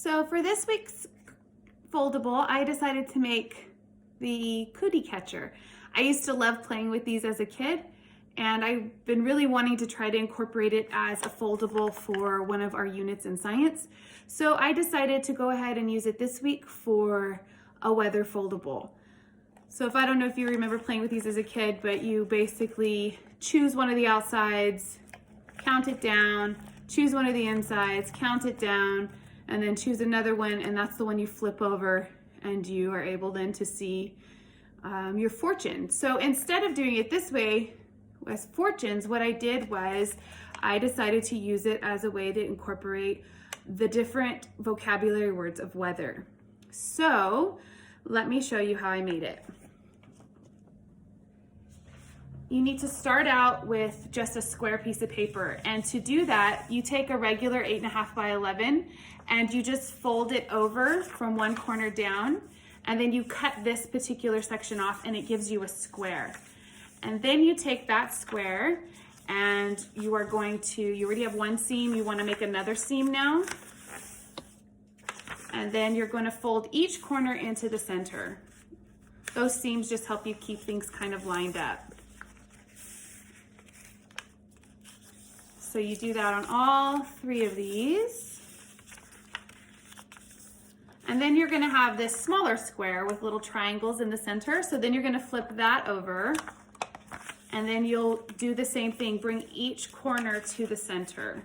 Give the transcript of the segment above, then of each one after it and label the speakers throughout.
Speaker 1: So for this week's foldable, I decided to make the Cootie catcher. I used to love playing with these as a kid, and I've been really wanting to try to incorporate it as a foldable for one of our units in science. So I decided to go ahead and use it this week for a weather foldable. So I don't know if you remember playing with these as a kid, but you basically choose one of the outsides, count it down, choose one of the insides, count it down, and then choose another one, and that's the one you flip over, and you are able then to see your fortune. So instead of doing it this way as fortunes, what I did was I decided to use it as a way to incorporate the different vocabulary words of weather. So let me show you how I made it. You need to start out with just a square piece of paper, and to do that you take a regular 8.5 by 11 and you just fold it over from one corner down, and then you cut this particular section off and it gives you a square. And then you take that square and you already have one seam, you want to make another seam now, and then you're going to fold each corner into the center. Those seams just help you keep things kind of lined up. So you do that on all three of these. And then you're gonna have this smaller square with little triangles in the center. So then you're gonna flip that over, and then you'll do the same thing, bring each corner to the center.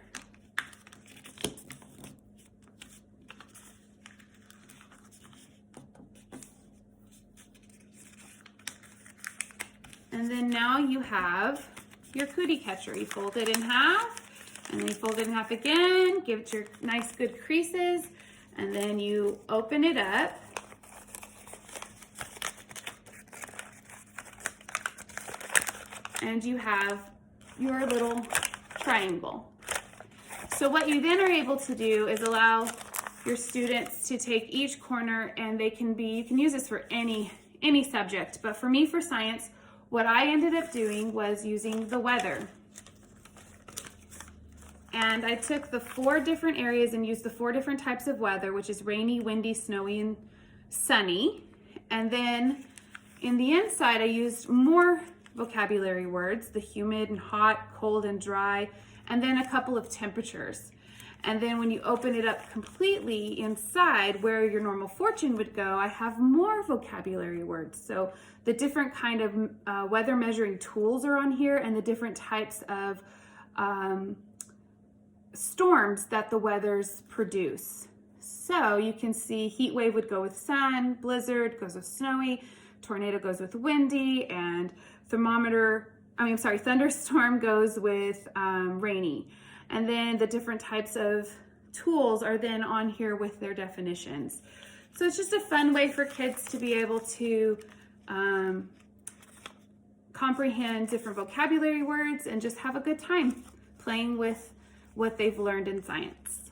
Speaker 1: And then now you have your Cootie catcher. You fold it in half, and then you fold it in half again, give it your nice good creases, and then you open it up. And you have your little triangle. So what you then are able to do is allow your students to take each corner, and you can use this for any subject, but for me, for science, what I ended up doing was using the weather. And I took the 4 different areas and used the 4 different types of weather, which is rainy, windy, snowy, and sunny. And then in the inside, I used more vocabulary words, the humid and hot, cold and dry, and then a couple of temperatures. And then when you open it up completely inside where your normal fortune would go, I have more vocabulary words. So the different kind of weather measuring tools are on here, and the different types of storms that the weathers produce. So you can see heat wave would go with sun, blizzard goes with snowy, tornado goes with windy, and thunderstorm goes with rainy. And then the different types of tools are then on here with their definitions. So it's just a fun way for kids to be able to comprehend different vocabulary words and just have a good time playing with what they've learned in science.